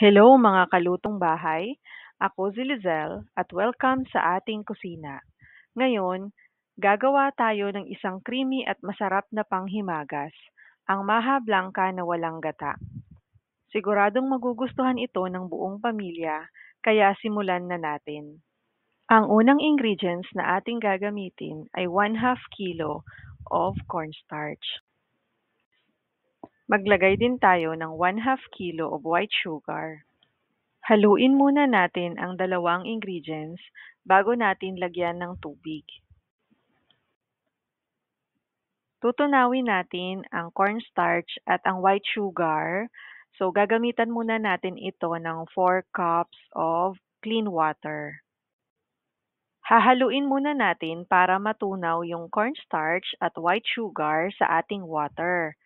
Hello mga kalutong bahay, ako si Lizelle at welcome sa ating kusina. Ngayon, gagawa tayo ng isang creamy at masarap na panghimagas, ang maha blanca na walang gata. Siguradong magugustuhan ito ng buong pamilya, kaya simulan na natin. Ang unang ingredients na ating gagamitin ay 1/2 kilo of cornstarch. Maglagay din tayo ng 1/2 kilo of white sugar. Haluin muna natin ang dalawang ingredients bago natin lagyan ng tubig. Tutunawin natin ang cornstarch at ang white sugar. So, gagamitan muna natin ito ng 4 cups of clean water. Hahaluin muna natin para matunaw yung cornstarch at white sugar sa ating water.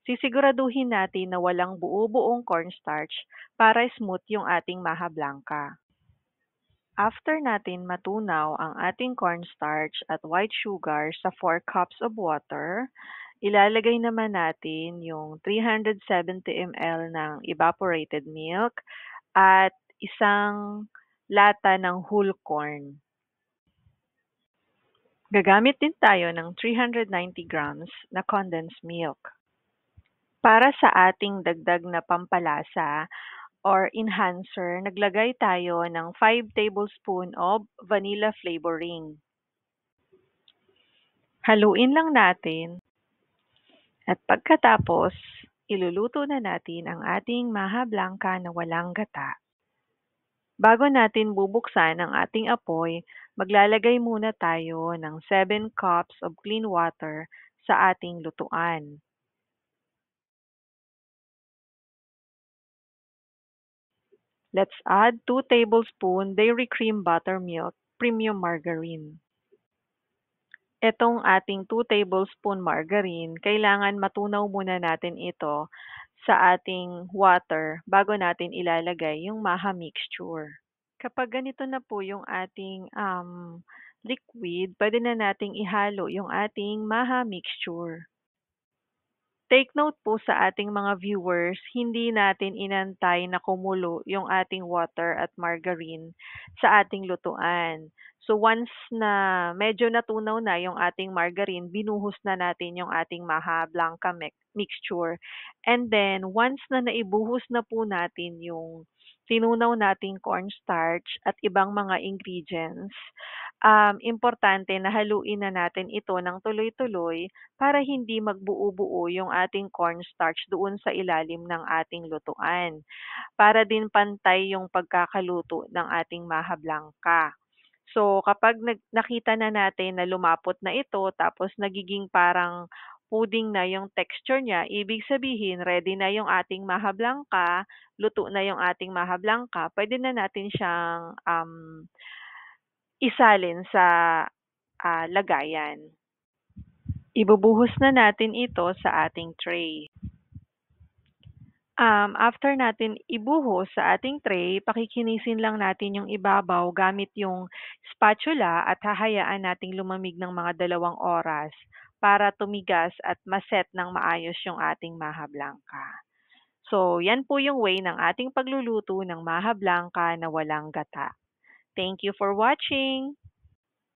Sisiguraduhin natin na walang buo-buong cornstarch para smooth yung ating maha blanca. After natin matunaw ang ating cornstarch at white sugar sa 4 cups of water, ilalagay naman natin yung 370 ml ng evaporated milk at isang lata ng whole corn. Gagamit din tayo ng 390 grams na condensed milk. Para sa ating dagdag na pampalasa or enhancer, naglagay tayo ng 5 tablespoon of vanilla flavoring. Haluin lang natin at pagkatapos, iluluto na natin ang ating maha blanca na walang gata. Bago natin bubuksan ang ating apoy, maglalagay muna tayo ng 7 cups of clean water sa ating lutuan. Let's add 2 tablespoon dairy cream buttermilk premium margarine. Etong ating 2 tablespoon margarine, kailangan matunaw muna natin ito sa ating water bago natin ilalagay yung maha mixture. Kapag ganito na po yung ating liquid, pwede na nating ihalo yung ating maha mixture. Take note po sa ating mga viewers, hindi natin inantay na kumulo yung ating water at margarine sa ating lutuan. So once na medyo natunaw na yung ating margarine, binuhos na natin yung ating maha blanca mixture. And then once na naibuhos na po natin yung tinunaw nating cornstarch at ibang mga ingredients, importante na haluin na natin ito ng tuloy-tuloy para hindi magbuo-buo yung ating cornstarch doon sa ilalim ng ating lutuan. Para din pantay yung pagkakaluto ng ating maha blanca. So kapag nakita na natin na lumapot na ito tapos nagiging parang pudding na yung texture niya, ibig sabihin ready na yung ating maha blanca, luto na yung ating maha blanca, pwede na natin siyang isalin sa lagayan. Ibubuhos na natin ito sa ating tray. After natin ibuhos sa ating tray, pakikinisin lang natin yung ibabaw gamit yung spatula at hahayaan nating lumamig ng mga 2 oras para tumigas at maset ng maayos yung ating maha blanca. So, yan po yung way ng ating pagluluto ng maha blanca na walang gata. Thank you for watching!